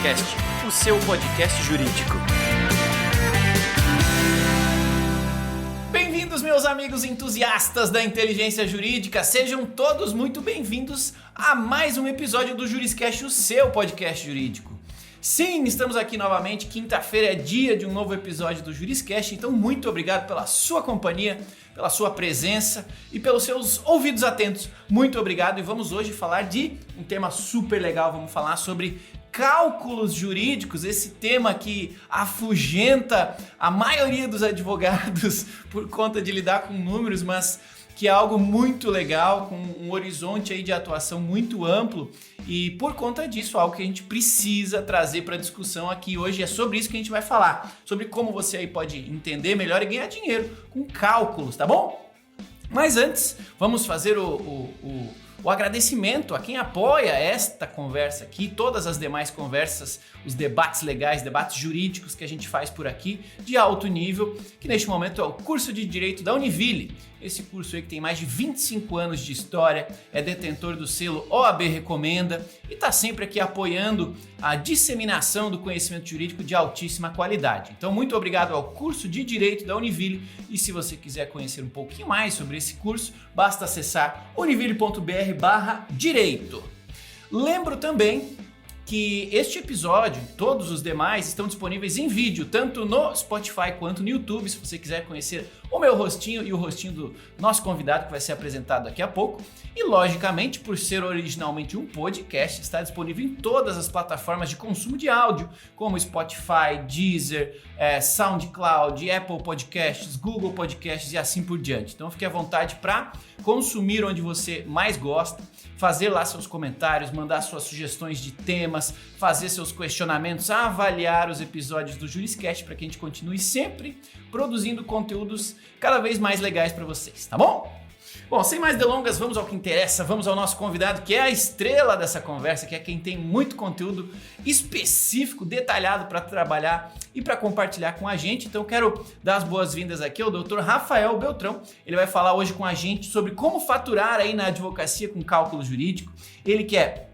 Juriscast, o seu podcast jurídico. Bem-vindos, meus amigos entusiastas da inteligência jurídica, sejam todos muito bem-vindos a mais um episódio do Juriscast, o seu podcast jurídico. Sim, estamos aqui novamente, quinta-feira é dia de um novo episódio do Juriscast, então muito obrigado pela sua companhia, pela sua presença e pelos seus ouvidos atentos. Muito obrigado e vamos hoje falar de um tema super legal, vamos falar sobre cálculos jurídicos, esse tema que afugenta a maioria dos advogados por conta de lidar com números, mas que é algo muito legal, com um horizonte aí de atuação muito amplo e por conta disso, algo que a gente precisa trazer para a discussão aqui hoje. É sobre isso que a gente vai falar, sobre como você aí pode entender melhor e ganhar dinheiro com cálculos, tá bom? Mas antes, vamos fazer o agradecimento a quem apoia esta conversa aqui, todas as demais conversas, os debates legais, debates jurídicos que a gente faz por aqui, de alto nível, que neste momento é o curso de Direito da Univille. Esse curso aí que tem mais de 25 anos de história, é detentor do selo OAB Recomenda e está sempre aqui apoiando a disseminação do conhecimento jurídico de altíssima qualidade. Então, muito obrigado ao curso de Direito da Univille e se você quiser conhecer um pouquinho mais sobre esse curso, basta acessar univille.br/direito. Lembro também que este episódio, todos os demais, estão disponíveis em vídeo, tanto no Spotify quanto no YouTube, se você quiser conhecer o meu rostinho e o rostinho do nosso convidado que vai ser apresentado daqui a pouco. E, logicamente, por ser originalmente um podcast, está disponível em todas as plataformas de consumo de áudio, como Spotify, Deezer, SoundCloud, Apple Podcasts, Google Podcasts e assim por diante. Então, fique à vontade para consumir onde você mais gosta, fazer lá seus comentários, mandar suas sugestões de temas, fazer seus questionamentos, avaliar os episódios do Juriscast para que a gente continue sempre produzindo conteúdos cada vez mais legais para vocês, tá bom? Bom, sem mais delongas, vamos ao que interessa, vamos ao nosso convidado, que é a estrela dessa conversa, que é quem tem muito conteúdo específico, detalhado para trabalhar e para compartilhar com a gente. Então, quero dar as boas-vindas aqui ao Dr. Rafael Beltrão. Ele vai falar hoje com a gente sobre como faturar aí na advocacia com cálculo jurídico. Ele que é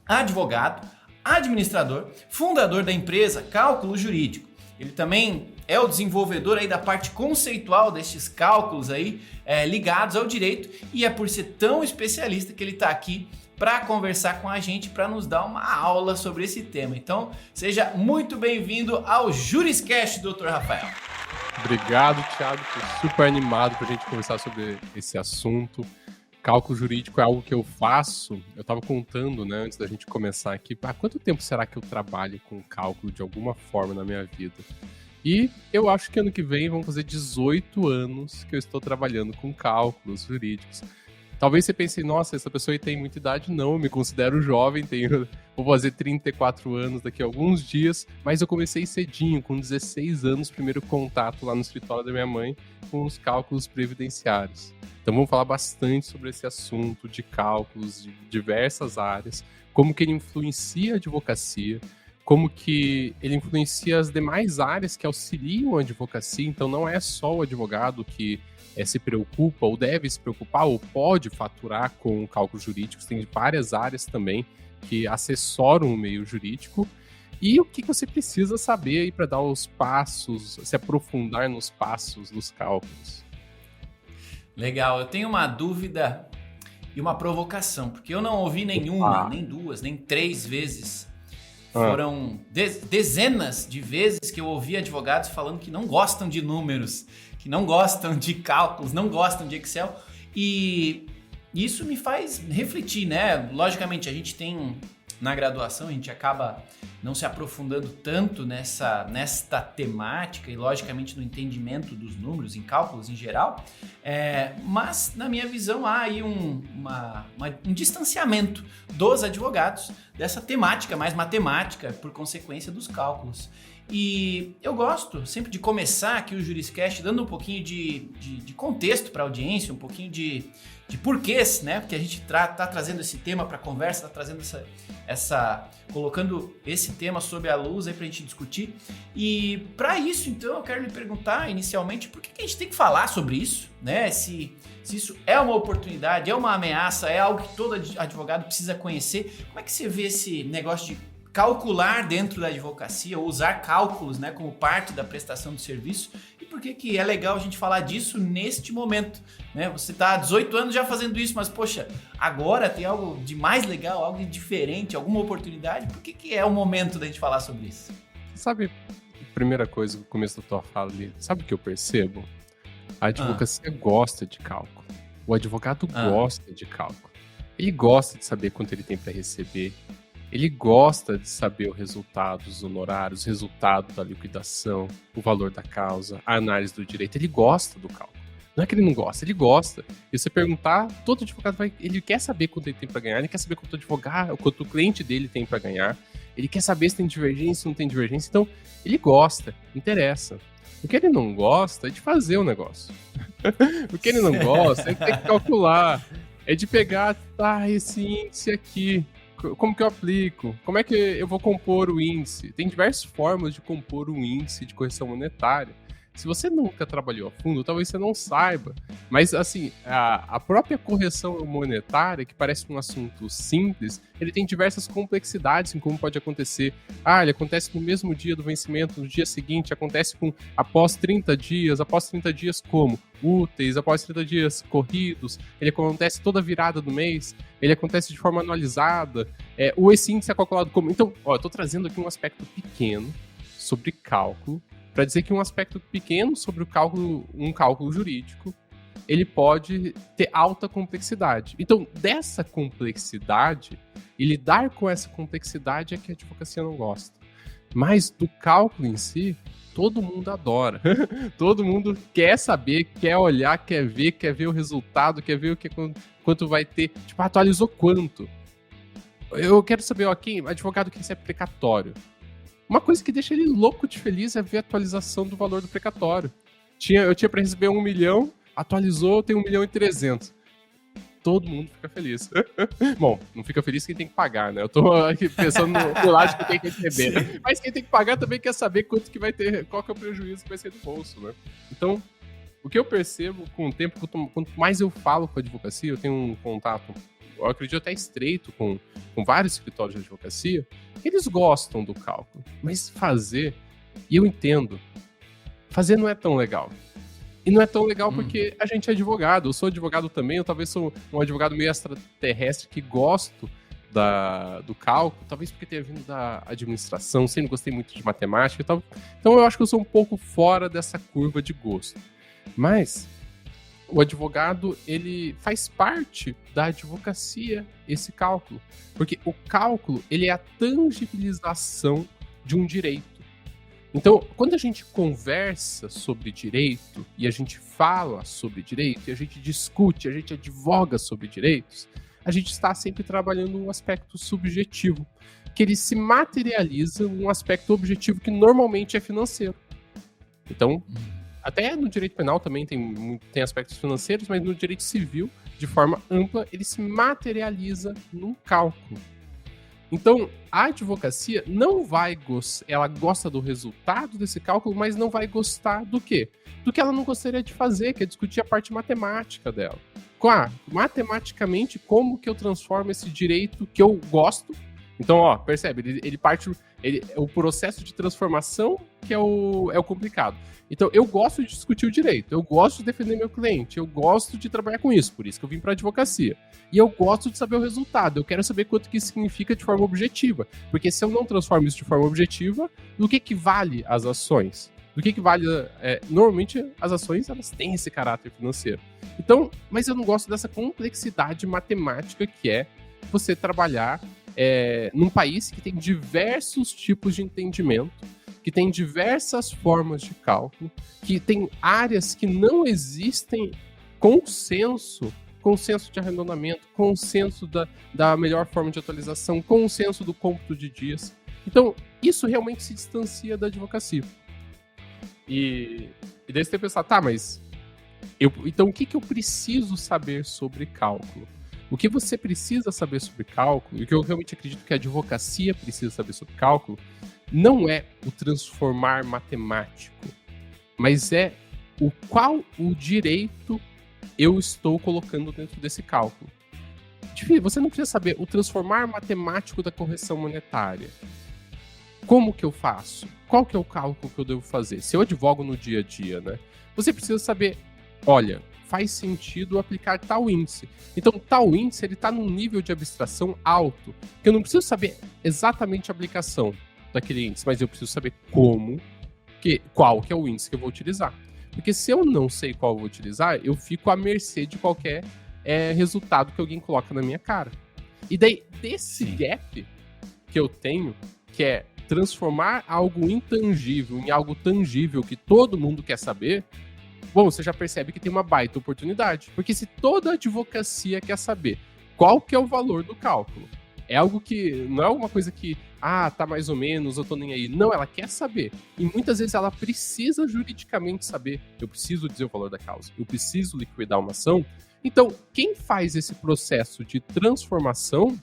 advogado, administrador, fundador da empresa Cálculo Jurídico. Ele também é o desenvolvedor aí da parte conceitual destes cálculos aí ligados ao direito e é por ser tão especialista que ele está aqui para conversar com a gente, para nos dar uma aula sobre esse tema. Então, seja muito bem-vindo ao Juriscast, Dr. Rafael. Obrigado, Thiago. Estou super animado para a gente conversar sobre esse assunto. Cálculo jurídico é algo que eu faço. Eu estava contando, né, antes da gente começar aqui, há quanto tempo será que eu trabalho com cálculo de alguma forma na minha vida? E eu acho que ano que vem vão fazer 18 anos que eu estou trabalhando com cálculos jurídicos. Talvez você pense, nossa, essa pessoa aí tem muita idade. Não, eu me considero jovem, vou fazer 34 anos daqui a alguns dias, mas eu comecei cedinho, com 16 anos, primeiro contato lá no escritório da minha mãe com os cálculos previdenciários. Então vamos falar bastante sobre esse assunto de cálculos de diversas áreas, como que ele influencia a advocacia, como que ele influencia as demais áreas que auxiliam a advocacia. Então não é só o advogado que se preocupa ou deve se preocupar ou pode faturar com cálculos jurídicos, tem várias áreas também que assessoram o meio jurídico. E o que você precisa saber aí para dar os passos, se aprofundar nos passos dos cálculos? Legal, eu tenho uma dúvida e uma provocação, porque eu não ouvi nenhuma, nem duas, nem três vezes. Foram dezenas de vezes que eu ouvi advogados falando que não gostam de números, que não gostam de cálculos, não gostam de Excel. E isso me faz refletir, né? Logicamente, a gente tem na graduação, a gente acaba não se aprofundando tanto nesta temática e, logicamente, no entendimento dos números, em cálculos em geral, mas, na minha visão, há aí um distanciamento dos advogados dessa temática mais matemática, por consequência dos cálculos. E eu gosto sempre de começar aqui o Juriscast dando um pouquinho de contexto para a audiência, um pouquinho de porquês, né? Porque a gente tá trazendo esse tema para a conversa, tá trazendo colocando esse tema sob a luz aí para a gente discutir. E para isso, então, eu quero lhe perguntar inicialmente por que a gente tem que falar sobre isso, né? Se isso é uma oportunidade, é uma ameaça, é algo que todo advogado precisa conhecer. Como é que você vê esse negócio de calcular dentro da advocacia, ou usar cálculos, né, como parte da prestação do serviço, e por que é legal a gente falar disso neste momento, né? Você está há 18 anos já fazendo isso, mas poxa, agora tem algo de mais legal, algo de diferente, alguma oportunidade, por que é o momento da gente falar sobre isso? Sabe, primeira coisa, no começo da tua fala ali, sabe o que eu percebo? A advocacia gosta de cálculo. O advogado gosta de cálculo. Ele gosta de saber quanto ele tem para receber. Ele gosta de saber o resultado dos honorários, o resultado da liquidação, o valor da causa, a análise do direito. Ele gosta do cálculo. Não é que ele não gosta, ele gosta. E você perguntar, todo advogado ele quer saber quanto ele tem para ganhar, ele quer saber quanto o cliente dele tem para ganhar, ele quer saber se tem divergência, se não tem divergência. Então, ele gosta, interessa. O que ele não gosta é de fazer o negócio. O que ele não gosta é de ter que calcular, é de pegar, esse índice aqui, como que eu aplico? Como é que eu vou compor o índice? Tem diversas formas de compor um índice de correção monetária. Se você nunca trabalhou a fundo, talvez você não saiba. Mas, assim, a própria correção monetária, que parece um assunto simples, ele tem diversas complexidades em como pode acontecer. Ele acontece no mesmo dia do vencimento, no dia seguinte, acontece após 30 dias como? Úteis, após 30 dias corridos, ele acontece toda virada do mês, ele acontece de forma anualizada, esse índice é calculado como... Então, eu estou trazendo aqui um aspecto pequeno sobre cálculo, para dizer que um aspecto pequeno sobre um cálculo jurídico, ele pode ter alta complexidade. Então, dessa complexidade, e lidar com essa complexidade é que a advocacia não gosta. Mas do cálculo em si, todo mundo adora. Todo mundo quer saber, quer olhar, quer ver o resultado, quer ver quanto vai ter. Tipo, atualizou quanto? Eu quero saber, quem advogado que recebe precatório. Uma coisa que deixa ele louco de feliz é ver a atualização do valor do precatório. Eu tinha para receber 1 milhão, atualizou, tem 1.300.000. Todo mundo fica feliz. Bom, não fica feliz quem tem que pagar, né? Eu tô aqui pensando no lado de quem tem que receber. Mas quem tem que pagar também quer saber quanto que vai ter, qual que é o prejuízo que vai ser do bolso, né? Então, o que eu percebo com o tempo, quanto mais eu falo com a advocacia, eu tenho um contato, eu acredito até estreito com vários escritórios de advocacia, eles gostam do cálculo, mas fazer, e eu entendo, fazer não é tão legal. E não é tão legal porque a gente é advogado, eu sou advogado também, eu talvez sou um advogado meio extraterrestre que gosto do cálculo, talvez porque tenha vindo da administração, sempre gostei muito de matemática e tal, então eu acho que eu sou um pouco fora dessa curva de gosto. Mas o advogado, ele faz parte da advocacia, esse cálculo. Porque o cálculo, ele é a tangibilização de um direito. Então, quando a gente conversa sobre direito, e a gente fala sobre direito, e a gente discute, a gente advoga sobre direitos, a gente está sempre trabalhando um aspecto subjetivo, que ele se materializa num aspecto objetivo que normalmente é financeiro. Então, até no direito penal também tem aspectos financeiros, mas no direito civil, de forma ampla, ele se materializa num cálculo. Então, a advocacia ela gosta do resultado desse cálculo, mas não vai gostar do quê? Do que ela não gostaria de fazer, que é discutir a parte matemática dela. Matematicamente, como que eu transformo esse direito que eu gosto? Então, percebe, ele parte... o processo de transformação que é o complicado. Então, eu gosto de discutir o direito, eu gosto de defender meu cliente, eu gosto de trabalhar com isso, por isso que eu vim para a advocacia. E eu gosto de saber o resultado, eu quero saber quanto que isso significa de forma objetiva. Porque se eu não transformo isso de forma objetiva, do que vale as ações? Do que vale... normalmente, as ações, elas têm esse caráter financeiro. Então, mas eu não gosto dessa complexidade matemática que é você trabalhar num país que tem diversos tipos de entendimento, que tem diversas formas de cálculo, que tem áreas que não existem consenso de arredondamento, consenso da melhor forma de atualização, consenso do cômputo de dias. Então, isso realmente se distancia da advocacia. E daí você tem que pensar, mas então o que eu preciso saber sobre cálculo? O que você precisa saber sobre cálculo, e o que eu realmente acredito que a advocacia precisa saber sobre cálculo, não é o transformar matemático, mas é qual o direito eu estou colocando dentro desse cálculo. Você não precisa saber o transformar matemático da correção monetária, como que eu faço? Qual que é o cálculo que eu devo fazer? Se eu advogo no dia a dia, né? Você precisa saber, olha, faz sentido aplicar tal índice. Então, tal índice, ele está num nível de abstração alto, que eu não preciso saber exatamente a aplicação daquele índice, mas eu preciso saber qual que é o índice que eu vou utilizar. Porque se eu não sei qual eu vou utilizar, eu fico à mercê de qualquer resultado que alguém coloca na minha cara. E daí, desse gap que eu tenho, que é transformar algo intangível em algo tangível que todo mundo quer saber, bom, você já percebe que tem uma baita oportunidade. Porque se toda a advocacia quer saber qual que é o valor do cálculo, é algo que não é alguma coisa que, tá mais ou menos, eu tô nem aí. Não, ela quer saber. E muitas vezes ela precisa juridicamente saber. Eu preciso dizer o valor da causa. Eu preciso liquidar uma ação. Então, quem faz esse processo de transformação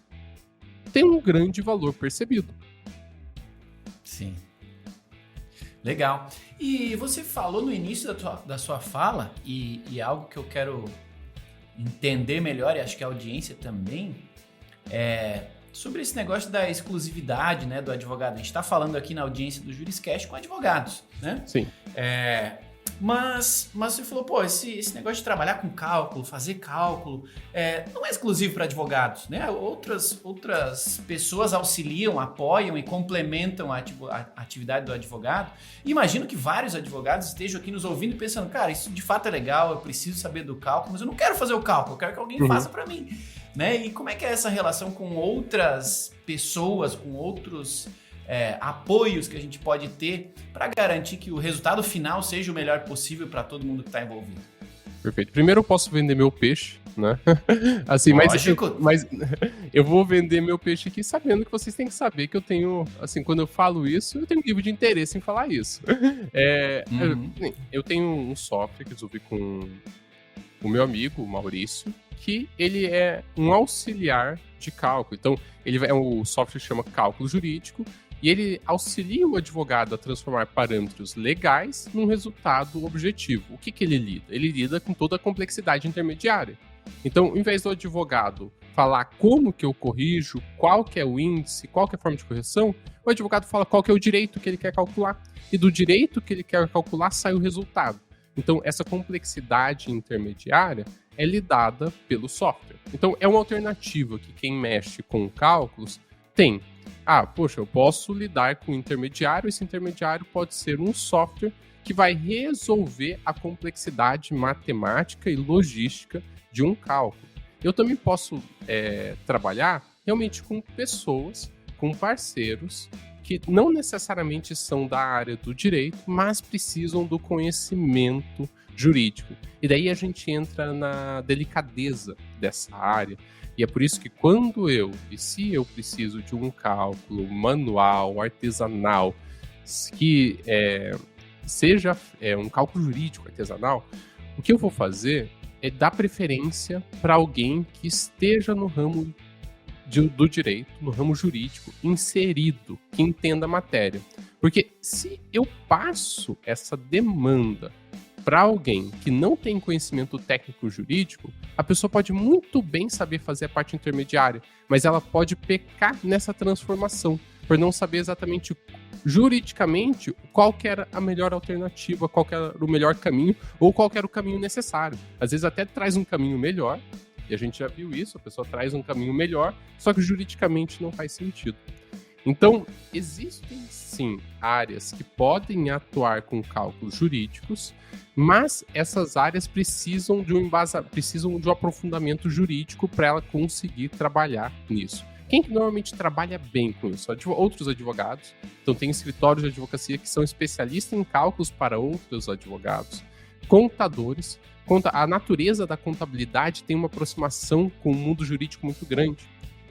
tem um grande valor percebido. Sim. Legal. E você falou no início da sua fala, e algo que eu quero entender melhor, e acho que a audiência também, sobre esse negócio da exclusividade, né, do advogado. A gente está falando aqui na audiência do Juriscast com advogados, né? Sim. Mas você falou, pô, esse negócio de trabalhar com cálculo, fazer cálculo, não é exclusivo para advogados, né? Outras pessoas auxiliam, apoiam e complementam a atividade do advogado. E imagino que vários advogados estejam aqui nos ouvindo e pensando, cara, isso de fato é legal, eu preciso saber do cálculo, mas eu não quero fazer o cálculo, eu quero que alguém faça para mim, né? E como é que é essa relação com outras pessoas, com outros apoios que a gente pode ter para garantir que o resultado final seja o melhor possível para todo mundo que está envolvido? Perfeito. Primeiro eu posso vender meu peixe, né? Assim, mas eu vou vender meu peixe aqui sabendo que vocês têm que saber que eu tenho, assim, quando eu falo isso, eu tenho um nível de interesse em falar isso. Eu tenho um software que eu desenvolvi com o meu amigo, o Maurício, que ele é um auxiliar de cálculo. Então, o software chama Cálculo Jurídico, e ele auxilia o advogado a transformar parâmetros legais num resultado objetivo. O que ele lida? Ele lida com toda a complexidade intermediária. Então, ao invés do advogado falar como que eu corrijo, qual que é o índice, qual que é a forma de correção, o advogado fala qual que é o direito que ele quer calcular. E do direito que ele quer calcular sai o resultado. Então, essa complexidade intermediária é lidada pelo software. Então, é uma alternativa que quem mexe com cálculos tem. Eu posso lidar com o intermediário, esse intermediário pode ser um software que vai resolver a complexidade matemática e logística de um cálculo. Eu também posso trabalhar realmente com pessoas, com parceiros, que não necessariamente são da área do direito, mas precisam do conhecimento jurídico. E daí a gente entra na delicadeza dessa área. E é por isso que se eu preciso de um cálculo manual, artesanal, que seja um cálculo jurídico artesanal, o que eu vou fazer é dar preferência para alguém que esteja no ramo do direito, no ramo jurídico, inserido, que entenda a matéria. Porque se eu passo essa demanda para alguém que não tem conhecimento técnico jurídico, a pessoa pode muito bem saber fazer a parte intermediária, mas ela pode pecar nessa transformação, por não saber exatamente juridicamente qual que era a melhor alternativa, qual que era o melhor caminho, ou qual que era o caminho necessário. Às vezes até traz um caminho melhor, e a gente já viu isso, a pessoa traz um caminho melhor, só que juridicamente não faz sentido. Então, existem sim áreas que podem atuar com cálculos jurídicos, mas essas áreas precisam de um aprofundamento jurídico para ela conseguir trabalhar nisso. Quem que normalmente trabalha bem com isso? Outros advogados. Então, tem escritórios de advocacia que são especialistas em cálculos para outros advogados. Contadores. A natureza da contabilidade tem uma aproximação com o mundo jurídico muito grande.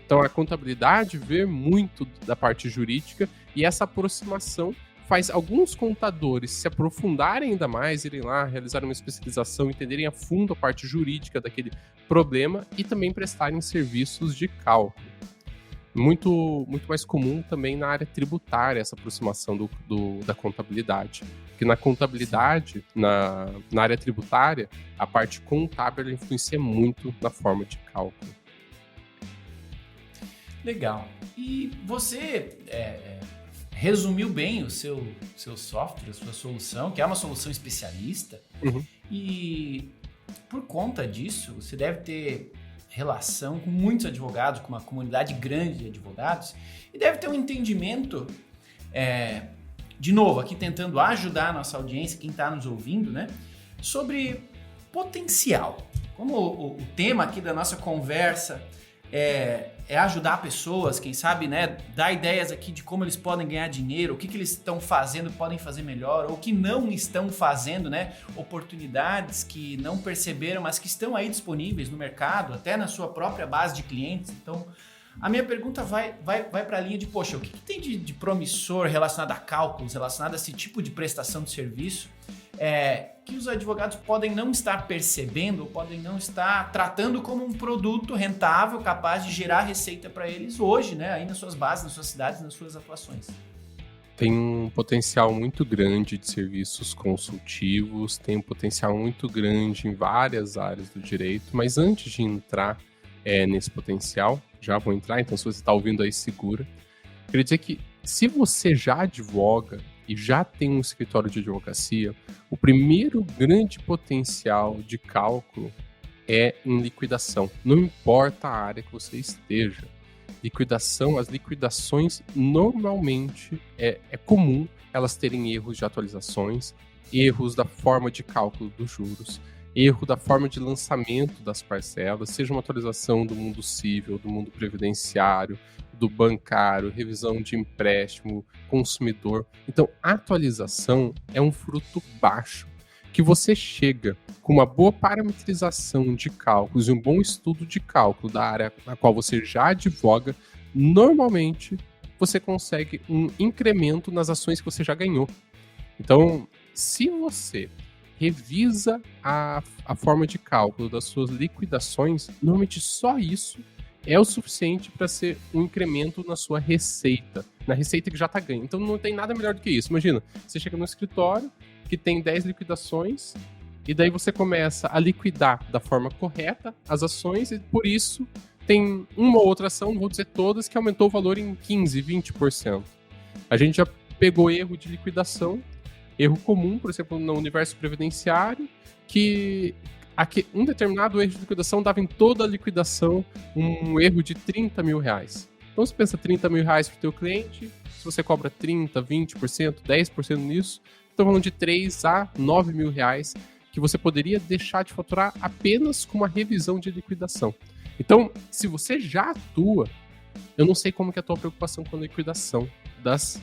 Então, a contabilidade vê muito da parte jurídica e essa aproximação faz alguns contadores se aprofundarem ainda mais, irem lá, realizar uma especialização, entenderem a fundo a parte jurídica daquele problema e também prestarem serviços de cálculo. Muito, muito mais comum também na área tributária essa aproximação da contabilidade. Porque na contabilidade, na área tributária, a parte contábil influencia muito na forma de cálculo. Legal. E você resumiu bem o seu software, a sua solução, que é uma solução especialista. E por conta disso, você deve ter relação com muitos advogados, com uma comunidade grande de advogados, e deve ter um entendimento, de novo, aqui tentando ajudar a nossa audiência, quem está nos ouvindo, né, sobre potencial. Como o tema aqui da nossa conversa é ajudar pessoas, quem sabe, né, dar ideias aqui de como eles podem ganhar dinheiro, o que eles estão fazendo, podem fazer melhor, ou o que não estão fazendo, né, oportunidades que não perceberam, mas que estão aí disponíveis no mercado, até na sua própria base de clientes. Então, a minha pergunta vai para a linha de, poxa, o que tem de promissor relacionado a cálculos, relacionado a esse tipo de prestação de serviço, que os advogados podem não estar percebendo, ou podem não estar tratando como um produto rentável, capaz de gerar receita para eles hoje, né, aí nas suas bases, nas suas cidades, nas suas atuações? Tem um potencial muito grande de serviços consultivos, tem um potencial muito grande em várias áreas do direito, mas antes de entrar nesse potencial, já vou entrar, então se você está ouvindo aí, segura. Queria dizer que se você já advoga e já tem um escritório de advocacia, o primeiro grande potencial de cálculo é em liquidação. Não importa a área que você esteja. As liquidações normalmente é comum elas terem erros de atualizações, erros da forma de cálculo dos juros, erro da forma de lançamento das parcelas, seja uma atualização do mundo civil, do mundo previdenciário, do bancário, revisão de empréstimo, consumidor. Então, a atualização é um fruto baixo, que você chega com uma boa parametrização de cálculos e um bom estudo de cálculo da área na qual você já advoga, normalmente você consegue um incremento nas ações que você já ganhou. Então, se você revisa a forma de cálculo das suas liquidações, normalmente só isso é o suficiente para ser um incremento na sua receita, na receita que já está ganha. Então não tem nada melhor do que isso. Imagina, você chega no escritório que tem 10 liquidações e daí você começa a liquidar da forma correta as ações e por isso tem uma ou outra ação, não vou dizer todas, que aumentou o valor em 15%, 20%. A gente já pegou erro de liquidação, erro comum, por exemplo, no universo previdenciário, que um determinado erro de liquidação dava em toda a liquidação um erro de 30 mil reais. Então, você pensa 30 mil reais para o teu cliente, se você cobra 30%, 20%, 10% nisso, estamos falando de 3 a 9 mil reais que você poderia deixar de faturar apenas com uma revisão de liquidação. Então, se você já atua, eu não sei como que é a tua preocupação com a liquidação das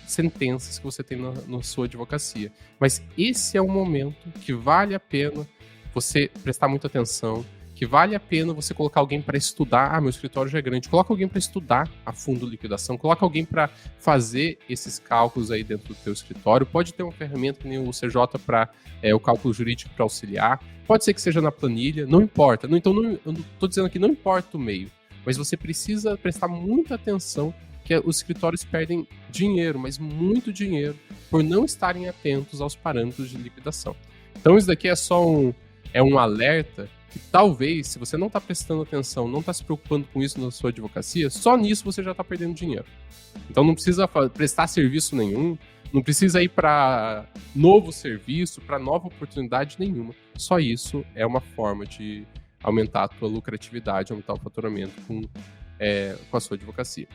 sentenças que você tem na sua advocacia. Mas esse é um momento que vale a pena você prestar muita atenção, que vale a pena você colocar alguém para estudar. Meu escritório já é grande. Coloca alguém para estudar a fundo liquidação, coloca alguém para fazer esses cálculos aí dentro do teu escritório. Pode ter uma ferramenta que nem o CJ para o cálculo jurídico para auxiliar. Pode ser que seja na planilha, não importa. Então, eu estou dizendo aqui, não importa o meio, mas você precisa prestar muita atenção que os escritórios perdem dinheiro, mas muito dinheiro, por não estarem atentos aos parâmetros de liquidação. Então, isso daqui é só um alerta que talvez, se você não está prestando atenção, não está se preocupando com isso na sua advocacia, só nisso você já está perdendo dinheiro. Então, não precisa prestar serviço nenhum, não precisa ir para novo serviço, para nova oportunidade nenhuma. Só isso é uma forma de aumentar a tua lucratividade, aumentar o faturamento com a sua advocacia.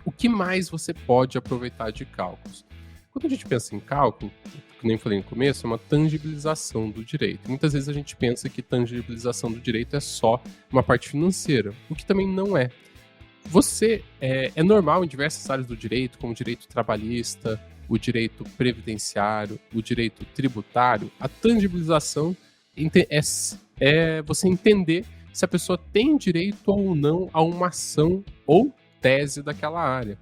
O que mais você pode aproveitar de cálculos? Quando a gente pensa em cálculo, que nem falei no começo, é uma tangibilização do direito. Muitas vezes a gente pensa que tangibilização do direito é só uma parte financeira, o que também não é. É normal em diversas áreas do direito, como o direito trabalhista, o direito previdenciário, o direito tributário, a tangibilização é você entender se a pessoa tem direito ou não a uma ação ou tese daquela área.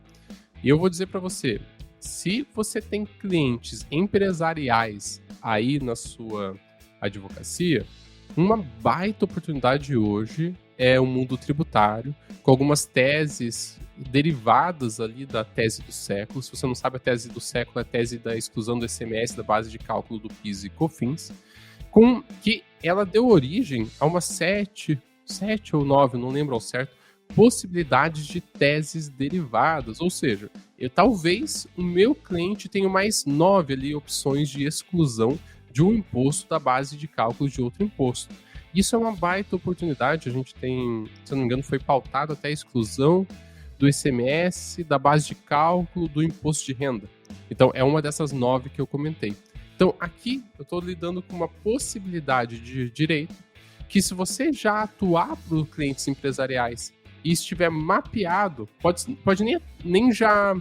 E eu vou dizer para você, se você tem clientes empresariais aí na sua advocacia, uma baita oportunidade hoje é o mundo tributário, com algumas teses derivadas ali da tese do século. Se você não sabe, a tese do século é a tese da exclusão do ICMS da base de cálculo do PIS e COFINS, que ela deu origem a umas 7 ou 9, não lembro ao certo, possibilidades de teses derivadas, ou seja, talvez o meu cliente tenha mais 9 ali opções de exclusão de um imposto da base de cálculo de outro imposto. Isso é uma baita oportunidade, a gente tem, se eu não me engano, foi pautado até a exclusão do ICMS, da base de cálculo do imposto de renda. Então, é uma dessas 9 que eu comentei. Então, aqui eu estou lidando com uma possibilidade de direito que, se você já atuar para os clientes empresariais e estiver mapeado, pode nem já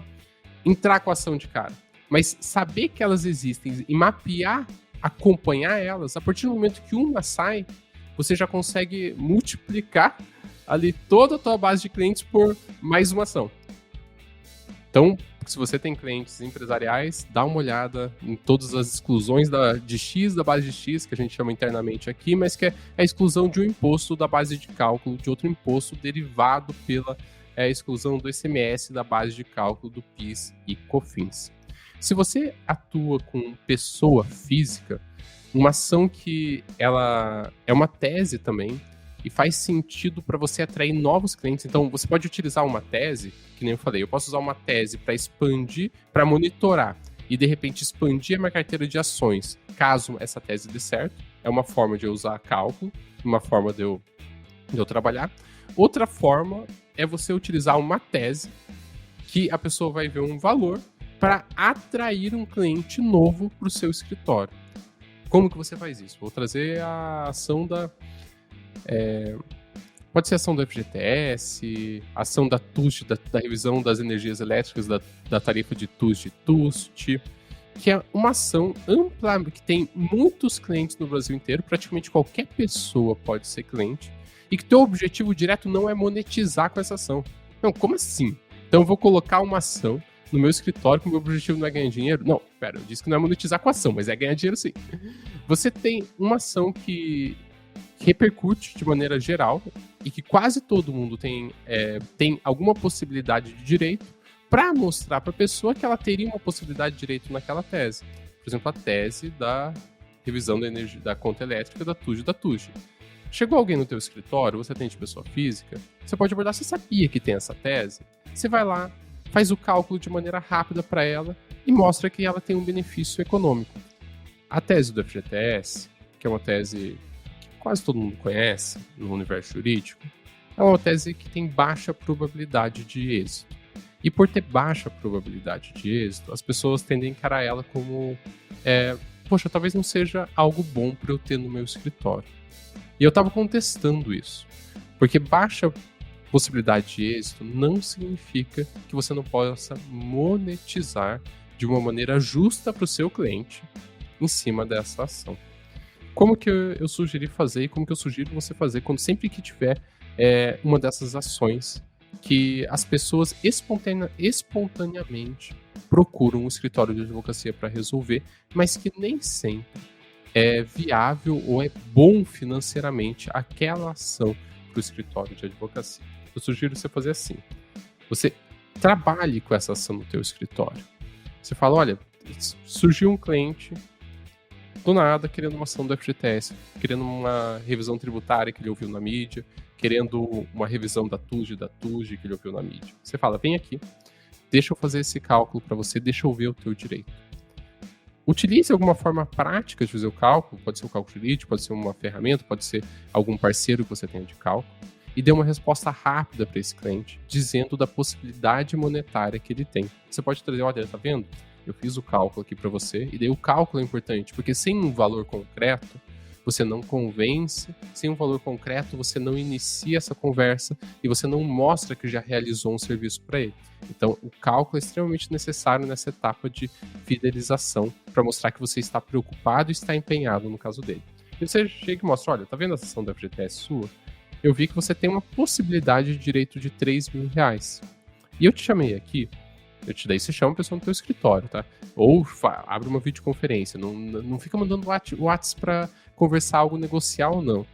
entrar com a ação de cara, mas saber que elas existem e mapear, acompanhar elas, a partir do momento que uma sai, você já consegue multiplicar ali toda a tua base de clientes por mais uma ação. Então, se você tem clientes empresariais, dá uma olhada em todas as exclusões de X, da base de X, que a gente chama internamente aqui, mas que é a exclusão de um imposto da base de cálculo de outro imposto derivado pela exclusão do ICMS da base de cálculo do PIS e COFINS. Se você atua com pessoa física, uma ação que ela é uma tese também, e faz sentido para você atrair novos clientes. Então, você pode utilizar uma tese, que nem eu falei, eu posso usar uma tese para expandir, para monitorar, e de repente expandir a minha carteira de ações, caso essa tese dê certo. É uma forma de eu usar cálculo, uma forma de eu trabalhar. Outra forma é você utilizar uma tese que a pessoa vai ver um valor para atrair um cliente novo para o seu escritório. Como que você faz isso? Vou trazer a ação pode ser ação do FGTS, ação da TUST, da revisão das energias elétricas, da tarifa de TUST e TUST, que é uma ação ampla, que tem muitos clientes no Brasil inteiro, praticamente qualquer pessoa pode ser cliente, e que teu objetivo direto não é monetizar com essa ação. Não, como assim? Então eu vou colocar uma ação no meu escritório que o meu objetivo não é ganhar dinheiro? Não, pera, eu disse que não é monetizar com a ação, mas é ganhar dinheiro sim. Você tem uma ação que repercute de maneira geral e que quase todo mundo tem alguma possibilidade de direito para mostrar para a pessoa que ela teria uma possibilidade de direito naquela tese. Por exemplo, a tese da revisão da energia da conta elétrica da TUST e da TUST. Chegou alguém no teu escritório, você atende pessoa física, você pode abordar, você sabia que tem essa tese? Você vai lá, faz o cálculo de maneira rápida para ela e mostra que ela tem um benefício econômico. A tese do FGTS, que é uma tese quase todo mundo conhece no universo jurídico, é uma tese que tem baixa probabilidade de êxito. E por ter baixa probabilidade de êxito, as pessoas tendem a encarar ela como poxa, talvez não seja algo bom para eu ter no meu escritório. E eu estava contestando isso, porque baixa possibilidade de êxito não significa que você não possa monetizar de uma maneira justa para o seu cliente em cima dessa ação. Como que eu sugeri fazer e como que eu sugiro você fazer sempre que tiver uma dessas ações que as pessoas espontaneamente procuram um escritório de advocacia para resolver, mas que nem sempre é viável ou é bom financeiramente aquela ação para o escritório de advocacia. Eu sugiro você fazer assim. Você trabalhe com essa ação no teu escritório. Você fala, olha, surgiu um cliente do nada, querendo uma ação do FGTS, querendo uma revisão tributária que ele ouviu na mídia, querendo uma revisão da TUST que ele ouviu na mídia. Você fala, vem aqui, deixa eu fazer esse cálculo para você, deixa eu ver o teu direito. Utilize alguma forma prática de fazer o cálculo, pode ser o cálculo jurídico, pode ser uma ferramenta, pode ser algum parceiro que você tenha de cálculo, e dê uma resposta rápida para esse cliente, dizendo da possibilidade monetária que ele tem. Você pode trazer, olha, tá vendo? Eu fiz o cálculo aqui para você, e daí o cálculo é importante, porque sem um valor concreto, você não convence, sem um valor concreto, você não inicia essa conversa e você não mostra que já realizou um serviço para ele. Então, o cálculo é extremamente necessário nessa etapa de fidelização, para mostrar que você está preocupado e está empenhado no caso dele. E você chega e mostra, olha, tá vendo a sessão da FGTS sua? Eu vi que você tem uma possibilidade de direito de R$3.000. E eu te chamei aqui, daí você chama a pessoa no teu escritório, tá? Ou abre uma videoconferência, não fica mandando WhatsApp para conversar algo negocial, não.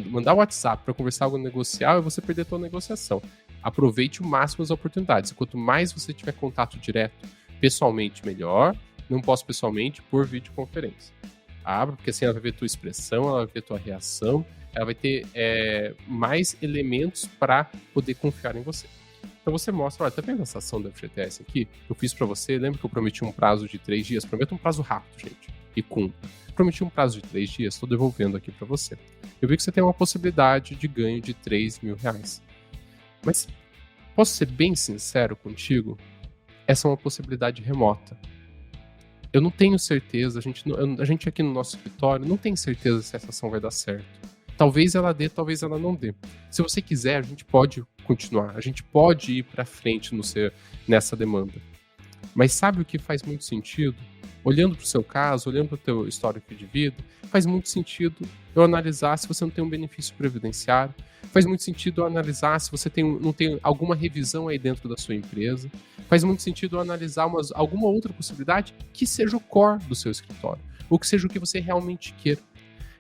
Mandar o WhatsApp para conversar algo negocial é você perder a tua negociação. Aproveite o máximo as oportunidades. Quanto mais você tiver contato direto, pessoalmente, melhor. Não posso pessoalmente, por videoconferência. Abra, porque assim ela vai ver tua expressão, ela vai ver tua reação, ela vai ter mais elementos para poder confiar em você. Então você mostra, olha, tá vendo essa ação da FGTS aqui? Eu fiz para você, lembra que eu prometi um prazo de 3 dias? Prometo um prazo rápido, gente, e cumpro. Prometi um prazo de 3 dias, estou devolvendo aqui para você. Eu vi que você tem uma possibilidade de ganho de R$3.000. Mas posso ser bem sincero contigo? Essa é uma possibilidade remota. Eu não tenho certeza, a gente aqui no nosso escritório não tem certeza se essa ação vai dar certo. Talvez ela dê, talvez ela não dê. Se você quiser, a gente pode continuar, a gente pode ir para frente nessa demanda. Mas sabe o que faz muito sentido? Olhando para o seu caso, olhando para o teu histórico de vida, faz muito sentido eu analisar se você não tem um benefício previdenciário, faz muito sentido eu analisar se você não tem alguma revisão aí dentro da sua empresa, faz muito sentido eu analisar alguma outra possibilidade que seja o core do seu escritório, ou que seja o que você realmente queira.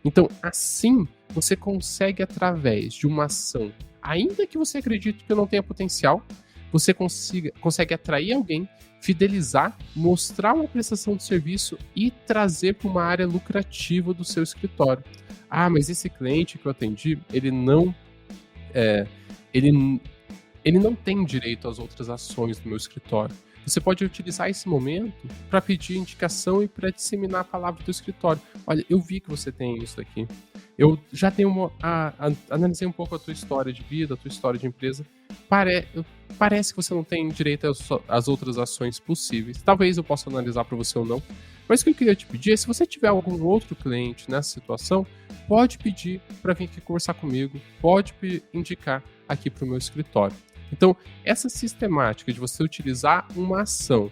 Então, assim, você consegue, através de uma ação, ainda que você acredite que não tenha potencial, você consegue atrair alguém, fidelizar, mostrar uma prestação de serviço e trazer para uma área lucrativa do seu escritório. Ah, mas esse cliente que eu atendi, ele não tem direito às outras ações do meu escritório. Você pode utilizar esse momento para pedir indicação e para disseminar a palavra do escritório. Olha, eu vi que você tem isso aqui. Eu já tenho analisei um pouco a tua história de vida, a tua história de empresa. Parece que você não tem direito às outras ações possíveis. Talvez eu possa analisar para você ou não. Mas o que eu queria te pedir é, se você tiver algum outro cliente nessa situação, pode pedir para vir aqui conversar comigo, pode indicar aqui para o meu escritório. Então, essa sistemática de você utilizar uma ação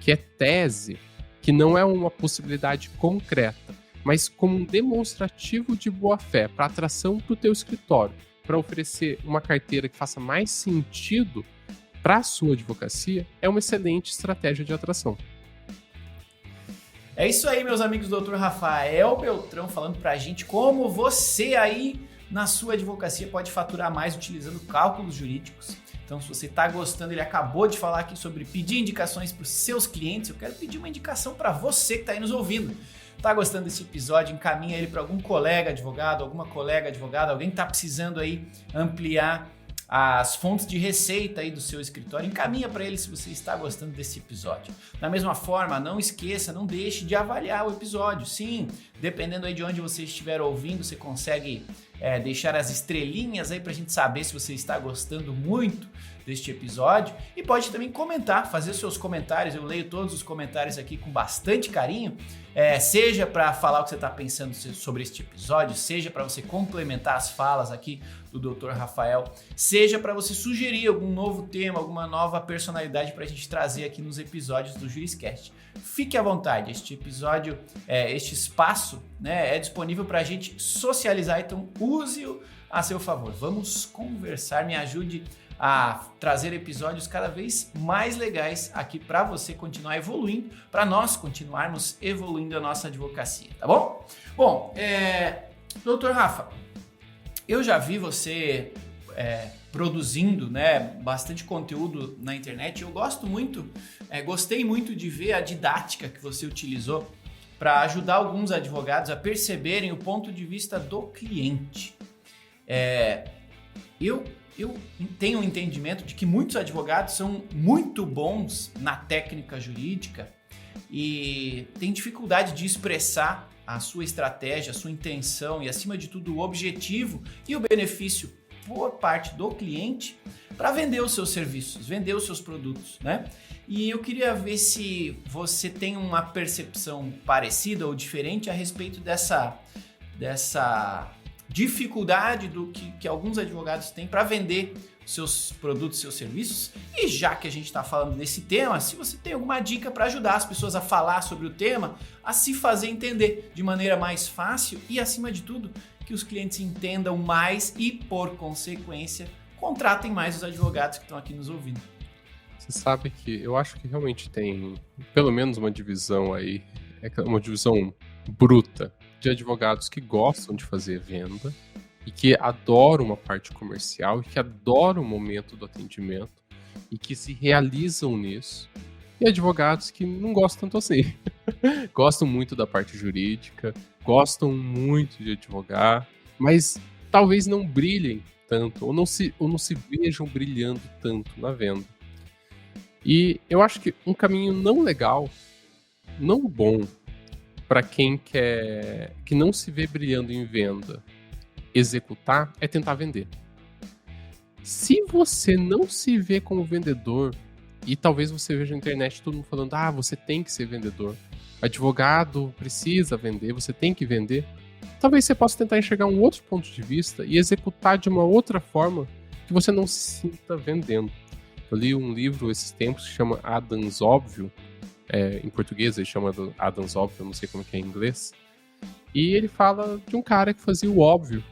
que é tese, que não é uma possibilidade concreta, mas como um demonstrativo de boa-fé para atração para o teu escritório, para oferecer uma carteira que faça mais sentido para a sua advocacia, é uma excelente estratégia de atração. É isso aí, meus amigos do Dr. Rafael Beltrão falando pra gente como você aí na sua advocacia pode faturar mais utilizando cálculos jurídicos. Então, se você está gostando, ele acabou de falar aqui sobre pedir indicações para os seus clientes. Eu quero pedir uma indicação para você que está aí nos ouvindo. Tá gostando desse episódio? Encaminha ele para algum colega advogado, alguma colega advogada, alguém que está precisando aí ampliar as fontes de receita aí do seu escritório. Encaminha para ele se você está gostando desse episódio. Da mesma forma, não esqueça, não deixe de avaliar o episódio. Sim, dependendo aí de onde você estiver ouvindo, você consegue deixar as estrelinhas aí pra gente saber se você está gostando muito deste episódio, e pode também comentar, fazer seus comentários. Eu leio todos os comentários aqui com bastante carinho, seja para falar o que você está pensando sobre este episódio, seja para você complementar as falas aqui do Dr. Rafael, seja para você sugerir algum novo tema, alguma nova personalidade para a gente trazer aqui nos episódios do Juriscast. Fique à vontade, este episódio, este espaço, né, é disponível para a gente socializar, então use-o a seu favor. Vamos conversar, me ajude a trazer episódios cada vez mais legais aqui para você continuar evoluindo, para nós continuarmos evoluindo a nossa advocacia, tá bom? Bom, Dr. Rafa, eu já vi você produzindo, né, bastante conteúdo na internet. Eu gostei muito de ver a didática que você utilizou para ajudar alguns advogados a perceberem o ponto de vista do cliente. Eu tenho um entendimento de que muitos advogados são muito bons na técnica jurídica e têm dificuldade de expressar a sua estratégia, a sua intenção e, acima de tudo, o objetivo e o benefício por parte do cliente para vender os seus serviços, vender os seus produtos, né? E eu queria ver se você tem uma percepção parecida ou diferente a respeito dessa dificuldade que alguns advogados têm para vender seus produtos, seus serviços. E já que a gente está falando desse tema, se você tem alguma dica para ajudar as pessoas a falar sobre o tema, a se fazer entender de maneira mais fácil e, acima de tudo, que os clientes entendam mais e, por consequência, contratem mais os advogados que estão aqui nos ouvindo. Você sabe que eu acho que realmente tem pelo menos uma divisão aí, uma divisão bruta de advogados que gostam de fazer venda e que adoram uma parte comercial e que adoram o momento do atendimento e que se realizam nisso, e advogados que não gostam tanto assim. Gostam muito da parte jurídica, gostam muito de advogar, mas talvez não brilhem tanto, ou não se vejam brilhando tanto na venda. E eu acho que um caminho não legal, não bom, para quem que não se vê brilhando em venda, executar, é tentar vender. Se você não se vê como vendedor, e talvez você veja na internet todo mundo falando, você tem que ser vendedor, advogado precisa vender, você tem que vender, talvez você possa tentar enxergar um outro ponto de vista e executar de uma outra forma que você não se sinta vendendo. Eu li um livro esses tempos que chama Adam's Óbvio, em português ele chama Adam's Óbvio, eu não sei como é em inglês, e ele fala de um cara que fazia o óbvio,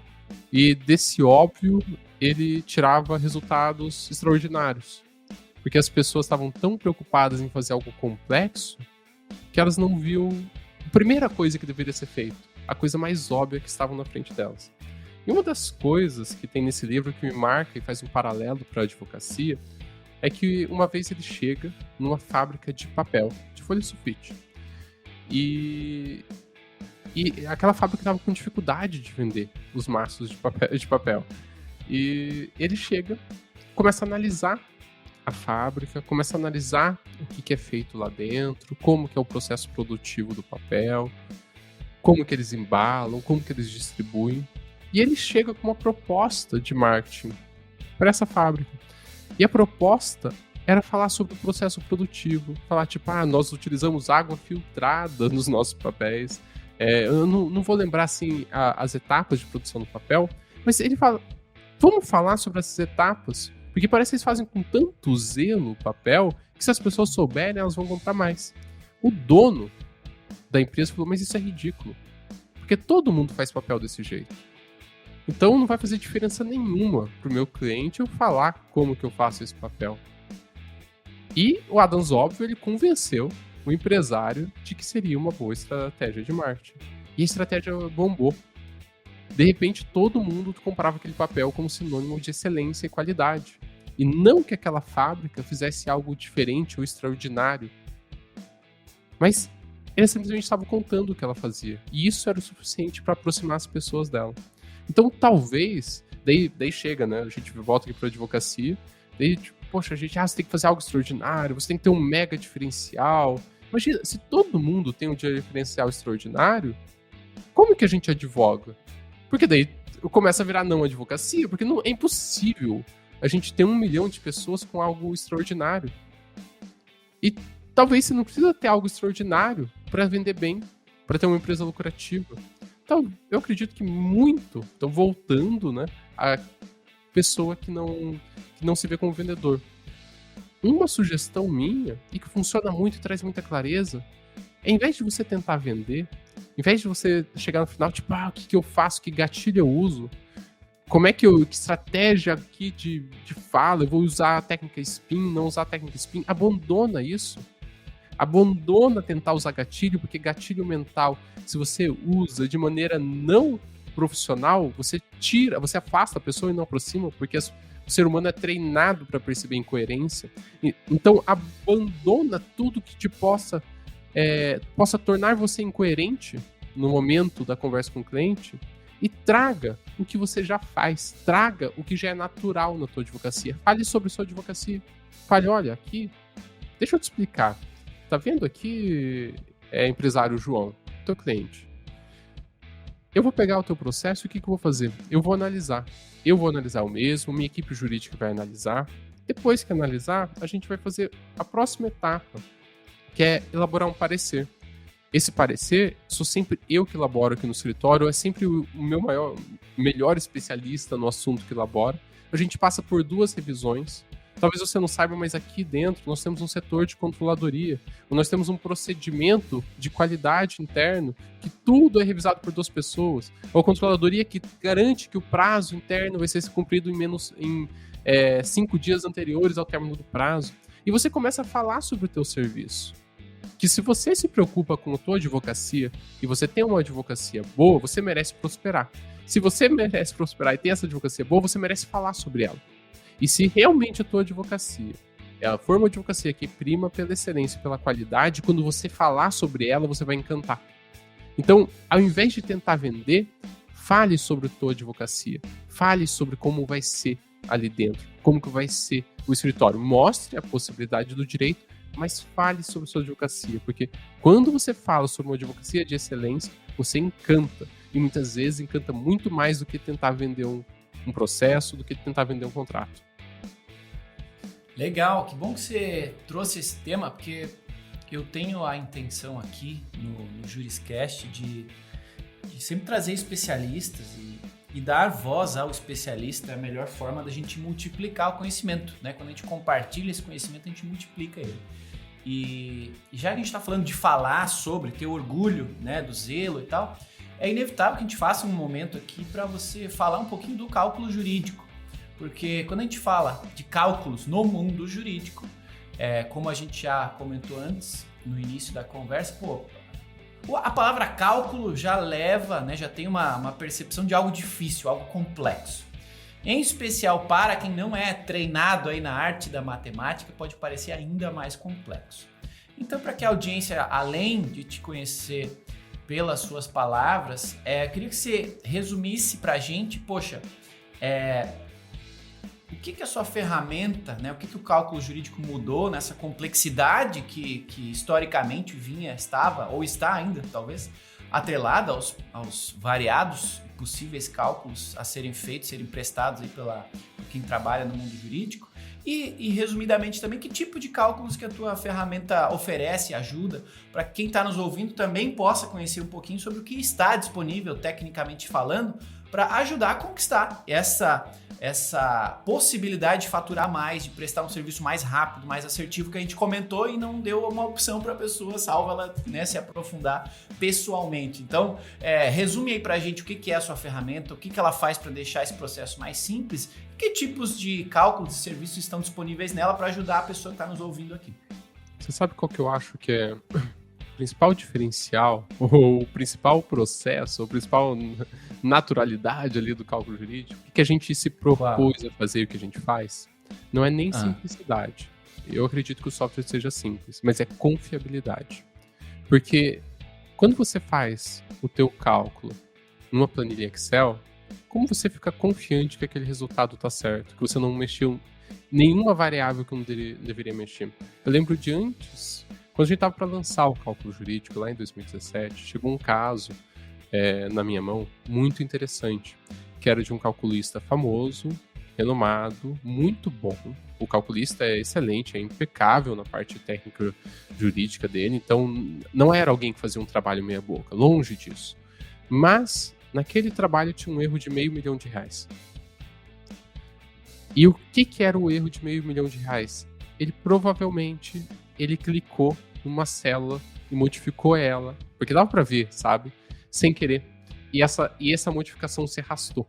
e desse óbvio ele tirava resultados extraordinários, porque as pessoas estavam tão preocupadas em fazer algo complexo que elas não viam a primeira coisa que deveria ser feita, a coisa mais óbvia que estavam na frente delas. E uma das coisas que tem nesse livro que me marca e faz um paralelo para a advocacia é que uma vez ele chega numa fábrica de papel, de folha sulfite. E aquela fábrica estava com dificuldade de vender os maços de papel. E ele chega, começa a analisar a fábrica, começa a analisar o que é feito lá dentro, como que é o processo produtivo do papel, como que eles embalam, como que eles distribuem. E ele chega com uma proposta de marketing para essa fábrica. E a proposta era falar sobre o processo produtivo, falar tipo, nós utilizamos água filtrada nos nossos papéis. Eu não vou lembrar assim as etapas de produção do papel, mas ele fala, vamos falar sobre essas etapas, porque parece que eles fazem com tanto zelo o papel que se as pessoas souberem, elas vão comprar mais. O dono da empresa falou, mas isso é ridículo, porque todo mundo faz papel desse jeito. Então não vai fazer diferença nenhuma pro meu cliente eu falar como que eu faço esse papel. E o Adam's Óbvio, ele convenceu o empresário de que seria uma boa estratégia de marketing. E a estratégia bombou. De repente, todo mundo comprava aquele papel como sinônimo de excelência e qualidade. E não que aquela fábrica fizesse algo diferente ou extraordinário. Mas ele simplesmente estava contando o que ela fazia. E isso era o suficiente para aproximar as pessoas dela. Então, talvez, daí chega, né? A gente volta aqui para a advocacia, daí, tipo, poxa, você tem que fazer algo extraordinário, você tem que ter um mega diferencial. Imagina, se todo mundo tem um diferencial extraordinário, como que a gente advoga? Porque daí começa a virar não advocacia, porque não, é impossível a gente ter 1 milhão de pessoas com algo extraordinário. E talvez você não precisa ter algo extraordinário para vender bem, para ter uma empresa lucrativa. Então, eu acredito que muito, então voltando, né, a pessoa que não se vê como vendedor. Uma sugestão minha, e que funciona muito e traz muita clareza, é, em vez de você tentar vender, em vez de você chegar no final, tipo, o que eu faço, que gatilho eu uso, que estratégia aqui de fala, eu vou usar a técnica spin, não usar a técnica spin, abandona isso. Abandona tentar usar gatilho, porque gatilho mental, se você usa de maneira não profissional, você afasta a pessoa e não aproxima, porque o ser humano é treinado para perceber incoerência. Então, abandona tudo que te possa tornar você incoerente no momento da conversa com o cliente e traga o que você já faz, traga o que já é natural na tua advocacia. Fale sobre sua advocacia. Fale, olha, aqui, deixa eu te explicar. Tá vendo aqui, empresário João, teu cliente? Eu vou pegar o teu processo e o que eu vou fazer? Eu vou analisar. Eu vou analisar o mesmo, minha equipe jurídica vai analisar. Depois que analisar, a gente vai fazer a próxima etapa, que é elaborar um parecer. Esse parecer, sou sempre eu que elaboro aqui no escritório, é sempre o meu melhor especialista no assunto que elabora. A gente passa por 2 revisões. Talvez você não saiba, mas aqui dentro nós temos um setor de controladoria, nós temos um procedimento de qualidade interno, que tudo é revisado por 2 pessoas. A controladoria que garante que o prazo interno vai ser cumprido em 5 dias anteriores ao término do prazo. E você começa a falar sobre o teu serviço. Que se você se preocupa com a tua advocacia e você tem uma advocacia boa, você merece prosperar. Se você merece prosperar e tem essa advocacia boa, você merece falar sobre ela. E se realmente a tua advocacia ela for uma advocacia que prima pela excelência e pela qualidade, quando você falar sobre ela, você vai encantar. Então, ao invés de tentar vender, Fale sobre a tua advocacia. Fale sobre como vai ser ali dentro, como que vai ser o escritório. Mostre a possibilidade do direito, mas fale sobre sua advocacia, porque quando você fala sobre uma advocacia de excelência, você encanta, e muitas vezes encanta muito mais do que tentar vender um processo, do que tentar vender um contrato. Legal, que bom que você trouxe esse tema, porque eu tenho a intenção aqui no Juriscast de sempre trazer especialistas e dar voz ao especialista é a melhor forma da gente multiplicar o conhecimento, né? Quando a gente compartilha esse conhecimento, a gente multiplica ele. E já que a gente está falando de falar sobre, ter orgulho, né, do zelo e tal, é inevitável que a gente faça um momento aqui para você falar um pouquinho do cálculo jurídico. Porque quando a gente fala de cálculos no mundo jurídico, como a gente já comentou antes, no início da conversa, a palavra cálculo já leva, né, já tem uma percepção de algo difícil, algo complexo. Em especial para quem não é treinado aí na arte da matemática, pode parecer ainda mais complexo. Então, para que a audiência, além de te conhecer pelas suas palavras, eu queria que você resumisse para a gente, o que a sua ferramenta, né, o que o cálculo jurídico mudou nessa complexidade que historicamente estava, ou está ainda, talvez, atrelada aos variados possíveis cálculos a serem feitos, serem prestados aí por quem trabalha no mundo jurídico, e resumidamente também, que tipo de cálculos que a tua ferramenta oferece, ajuda, para que quem está nos ouvindo também possa conhecer um pouquinho sobre o que está disponível, tecnicamente falando, para ajudar a conquistar essa possibilidade de faturar mais, de prestar um serviço mais rápido, mais assertivo, que a gente comentou e não deu uma opção para a pessoa, salvo ela, né, se aprofundar pessoalmente. Então, resume aí para a gente o que é a sua ferramenta, o que ela faz para deixar esse processo mais simples, que tipos de cálculos e serviços estão disponíveis nela para ajudar a pessoa que está nos ouvindo aqui. Você sabe qual que eu acho que é o principal diferencial, ou o principal processo, ou a principal naturalidade ali do cálculo jurídico? O que a gente se propôs a fazer, o que a gente faz? Não é nem simplicidade. Eu acredito que o software seja simples, mas é confiabilidade. Porque quando você faz o teu cálculo numa planilha Excel, como você fica confiante que aquele resultado está certo, que você não mexeu nenhuma variável que não deveria mexer? Eu lembro de antes, quando a gente estava para lançar o cálculo jurídico, lá em 2017, chegou um caso na minha mão muito interessante, que era de um calculista famoso, renomado, muito bom. O calculista é excelente, é impecável na parte técnica jurídica dele, então não era alguém que fazia um trabalho meia boca, longe disso. Mas naquele trabalho tinha um erro de R$500 mil. E o que era o erro de R$500 mil? Ele provavelmente clicou numa célula e modificou ela, porque dava para ver, sabe? Sem querer. E essa modificação se arrastou.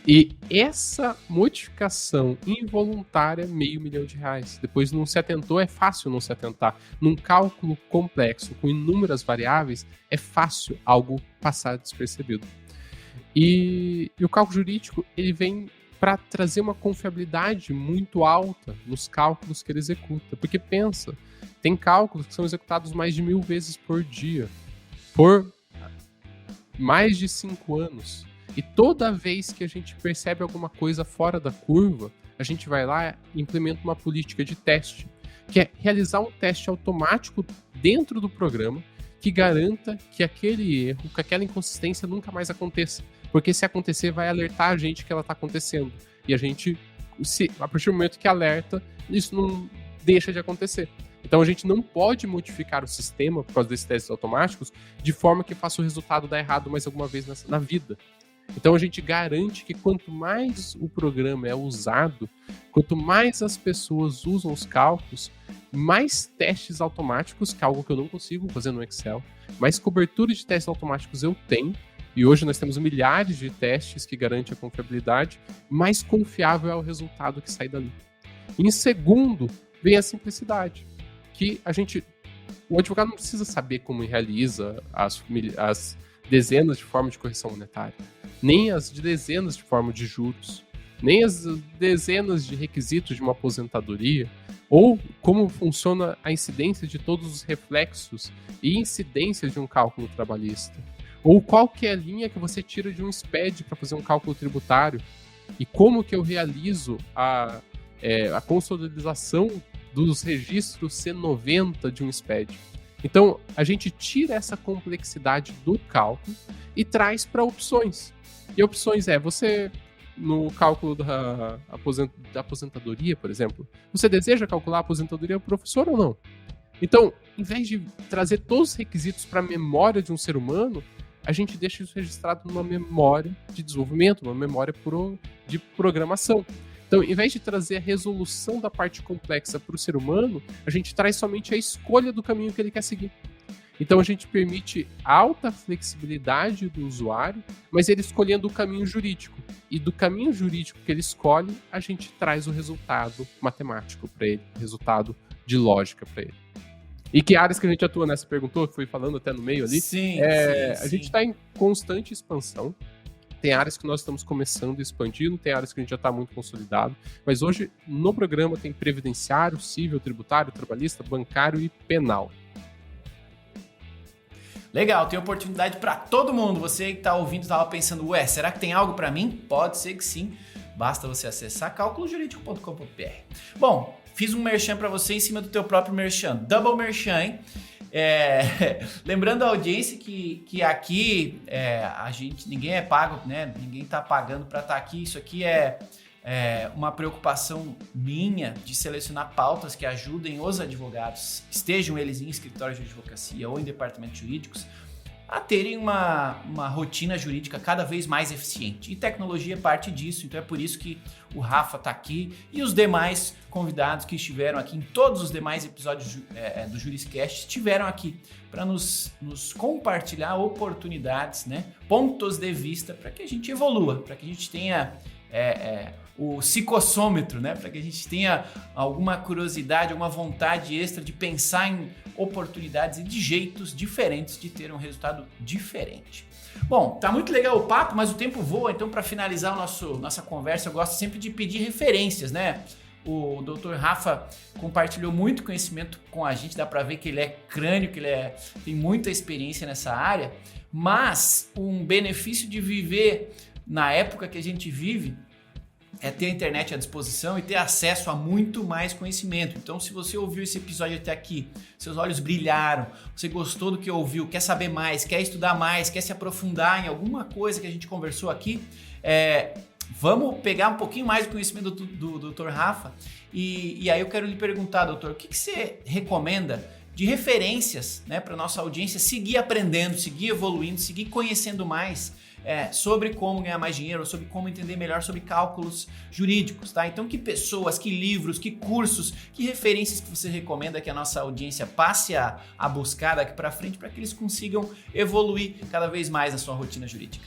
E essa modificação involuntária, R$500 mil. Depois não se atentou, é fácil não se atentar. Num cálculo complexo, com inúmeras variáveis, é fácil algo passar despercebido. E o cálculo jurídico, ele vem para trazer uma confiabilidade muito alta nos cálculos que ele executa. Porque pensa, tem cálculos que são executados mais de 1000 vezes por dia, por mais de 5 anos. E toda vez que a gente percebe alguma coisa fora da curva, a gente vai lá e implementa uma política de teste, que é realizar um teste automático dentro do programa que garanta que aquele erro, que aquela inconsistência nunca mais aconteça. Porque se acontecer, vai alertar a gente que ela está acontecendo. E a gente, a partir do momento que alerta, isso não deixa de acontecer. Então a gente não pode modificar o sistema, por causa desses testes automáticos, de forma que faça o resultado dar errado mais alguma vez na vida. Então a gente garante que quanto mais o programa é usado, quanto mais as pessoas usam os cálculos, mais testes automáticos, que é algo que eu não consigo fazer no Excel, mais cobertura de testes automáticos eu tenho, e hoje nós temos milhares de testes que garantem a confiabilidade, mais confiável é o resultado que sai dali. Em segundo, vem a simplicidade, que o advogado não precisa saber como realiza as dezenas de formas de correção monetária, nem as dezenas de formas de juros, nem as dezenas de requisitos de uma aposentadoria, ou como funciona a incidência de todos os reflexos e incidências de um cálculo trabalhista. Ou qual que é a linha que você tira de um SPED para fazer um cálculo tributário? E como que eu realizo a consolidação dos registros C90 de um SPED? Então, a gente tira essa complexidade do cálculo e traz para opções. E opções você, no cálculo da aposentadoria, por exemplo, você deseja calcular a aposentadoria do professor ou não? Então, em vez de trazer todos os requisitos para a memória de um ser humano, a gente deixa isso registrado numa memória de desenvolvimento, numa memória de programação. Então, em vez de trazer a resolução da parte complexa para o ser humano, a gente traz somente a escolha do caminho que ele quer seguir. Então, a gente permite alta flexibilidade do usuário, mas ele escolhendo o caminho jurídico. E do caminho jurídico que ele escolhe, a gente traz o resultado matemático para ele, o resultado de lógica para ele. E que áreas que a gente atua nessa? Perguntou, fui falando até no meio ali. Sim, A gente está em constante expansão. Tem áreas que nós estamos começando a expandir, tem áreas que a gente já está muito consolidado. Mas hoje, no programa, tem previdenciário, civil, tributário, trabalhista, bancário e penal. Legal, tem oportunidade para todo mundo. Você que está ouvindo estava pensando, será que tem algo para mim? Pode ser que sim. Basta você acessar calculojuridico.com.br. Bom, fiz um merchan para você em cima do teu próprio merchan. Double merchan, hein? Lembrando a audiência que aqui a gente, ninguém é pago, né? Ninguém está pagando para estar aqui. Isso aqui é uma preocupação minha de selecionar pautas que ajudem os advogados, estejam eles em escritórios de advocacia ou em departamentos jurídicos, a terem uma rotina jurídica cada vez mais eficiente. E tecnologia é parte disso, então é por isso que o Rafa está aqui e os demais convidados que estiveram aqui em todos os demais episódios do Juriscast estiveram aqui para nos compartilhar oportunidades, né, pontos de vista para que a gente evolua, para que a gente tenha o psicossômetro, né, para que a gente tenha alguma curiosidade, alguma vontade extra de pensar em oportunidades e de jeitos diferentes de ter um resultado diferente. Bom, tá muito legal o papo, mas o tempo voa, então para finalizar nossa conversa, eu gosto sempre de pedir referências, né? O Dr. Rafa compartilhou muito conhecimento com a gente, dá para ver que ele é crânio, que ele tem muita experiência nessa área, mas um benefício de viver na época que a gente vive é ter a internet à disposição e ter acesso a muito mais conhecimento. Então, se você ouviu esse episódio até aqui, seus olhos brilharam, você gostou do que ouviu, quer saber mais, quer estudar mais, quer se aprofundar em alguma coisa que a gente conversou aqui, vamos pegar um pouquinho mais do conhecimento do Dr. Rafa e aí eu quero lhe perguntar, doutor, o que você recomenda de referências, né, para nossa audiência seguir aprendendo, seguir evoluindo, seguir conhecendo mais sobre como ganhar mais dinheiro, sobre como entender melhor sobre cálculos jurídicos, tá? Então, que pessoas, que livros, que cursos, que referências que você recomenda que a nossa audiência passe a buscar daqui para frente para que eles consigam evoluir cada vez mais na sua rotina jurídica?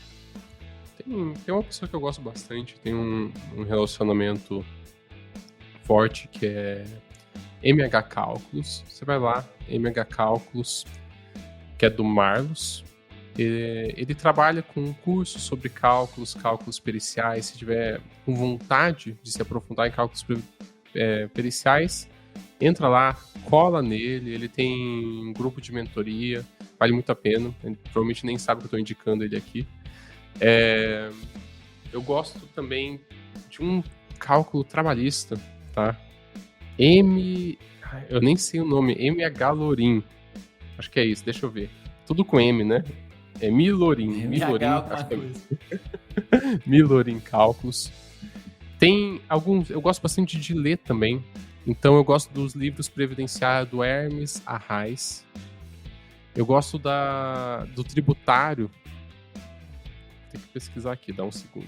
Tem uma pessoa que eu gosto bastante, tem um relacionamento forte que é MH Cálculos. Você vai lá, MH Cálculos, que é do Marlos. Ele trabalha com cursos sobre cálculos periciais. Se tiver com vontade de se aprofundar em cálculos periciais, entra lá, cola nele. Ele tem um grupo de mentoria, vale muito a pena. Ele provavelmente nem sabe que eu estou indicando ele aqui. Eu gosto também de um cálculo trabalhista, tá? Eu nem sei o nome, MH Lorim. Acho que é isso, deixa eu ver. Tudo com M, né? É Milorim, acho que é Milorim Cálculos. Tem alguns, eu gosto bastante de ler também. Então eu gosto dos livros previdenciários do Hermes Arraes. Eu gosto do tributário. Tem que pesquisar aqui, dá um segundo.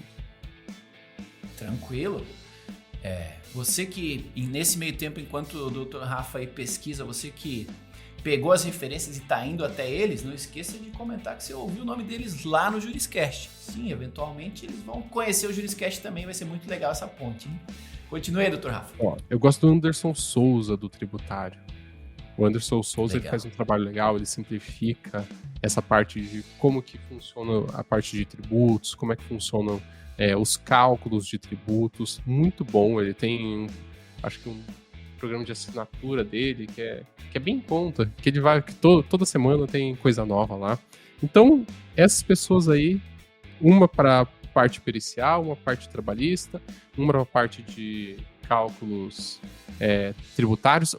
Tranquilo. Você que, nesse meio tempo, enquanto o Dr. Rafa aí pesquisa, você que pegou as referências e está indo até eles, não esqueça de comentar que você ouviu o nome deles lá no Juriscast. Sim, eventualmente eles vão conhecer o Juriscast também, vai ser muito legal essa ponte, hein? Continue aí, Dr. Rafa. Eu gosto do Anderson Souza, do tributário. O Anderson Souza ele faz um trabalho legal, ele simplifica essa parte de como que funciona a parte de tributos, como é que funcionam os cálculos de tributos. Muito bom, ele tem, acho que um programa de assinatura dele, que é que é bem em conta, que ele vai, que toda semana tem coisa nova lá. Então, essas pessoas aí, uma para parte pericial, uma parte trabalhista, uma para parte de cálculos tributários,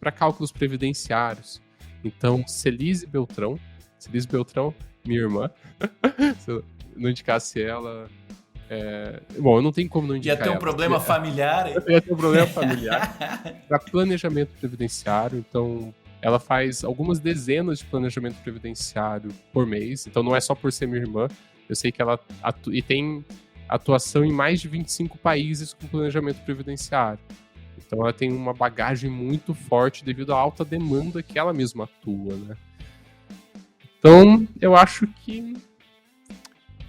para cálculos previdenciários. Então, Celise Beltrão, minha irmã, se eu não indicasse ela... Bom, eu não tenho como não indicar ela. Ia ter um problema familiar. Ia ter um problema familiar para planejamento previdenciário. Então, ela faz algumas dezenas de planejamento previdenciário por mês. Então, não é só por ser minha irmã. Eu sei que ela tem atuação em mais de 25 países com planejamento previdenciário. Então, ela tem uma bagagem muito forte devido à alta demanda que ela mesma atua, né? Então, eu acho que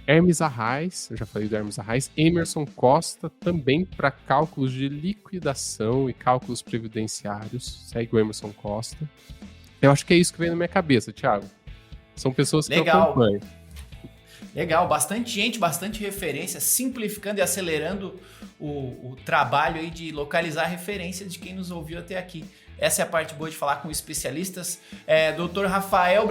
Hermes Arraes, eu já falei do Hermes Arraes, Emerson Costa, também para cálculos de liquidação e cálculos previdenciários. Segue o Emerson Costa. Eu acho que é isso que vem na minha cabeça, Thiago. São pessoas que eu acompanho. Legal, bastante gente, bastante referência, simplificando e acelerando o trabalho aí de localizar referências de quem nos ouviu até aqui. Essa é a parte boa de falar com especialistas. Dr. Rafael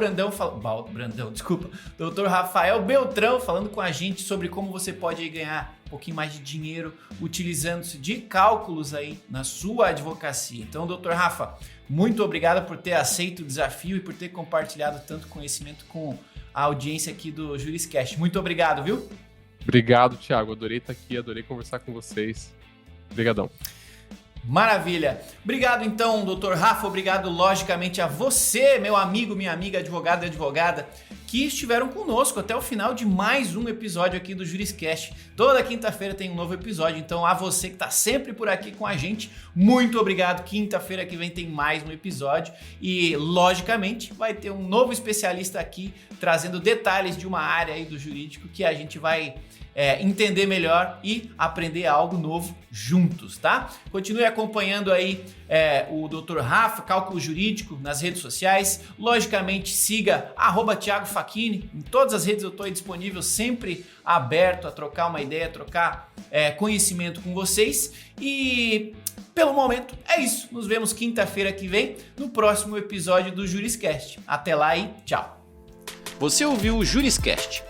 Dr. Rafael Beltrão falando com a gente sobre como você pode ganhar um pouquinho mais de dinheiro utilizando-se de cálculos aí na sua advocacia. Então, Dr. Rafa, muito obrigado por ter aceito o desafio e por ter compartilhado tanto conhecimento com a audiência aqui do Juriscast. Muito obrigado, viu? Obrigado, Thiago. Adorei estar aqui, adorei conversar com vocês. Obrigadão. Maravilha. Obrigado então, Dr. Rafa. Obrigado, logicamente, a você, meu amigo, minha amiga, advogado e advogada, que estiveram conosco até o final de mais um episódio aqui do Juriscast. Toda quinta-feira tem um novo episódio, então a você que está sempre por aqui com a gente, muito obrigado. Quinta-feira que vem tem mais um episódio e, logicamente, vai ter um novo especialista aqui trazendo detalhes de uma área aí do jurídico que a gente vai entender melhor e aprender algo novo juntos, tá? Continue acompanhando aí o Dr. Rafa, Cálculo Jurídico, nas redes sociais. Logicamente, siga @Thiago Facchini. Em todas as redes eu estou disponível, sempre aberto a trocar uma ideia, trocar conhecimento com vocês. E pelo momento é isso. Nos vemos quinta-feira que vem no próximo episódio do Juriscast. Até lá e tchau! Você ouviu o Juriscast.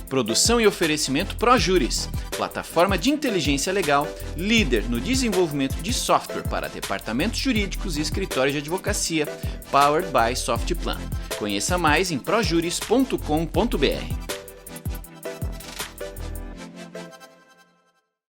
Produção e oferecimento ProJuris, plataforma de inteligência legal, líder no desenvolvimento de software para departamentos jurídicos e escritórios de advocacia, powered by Softplan. Conheça mais em projuris.com.br.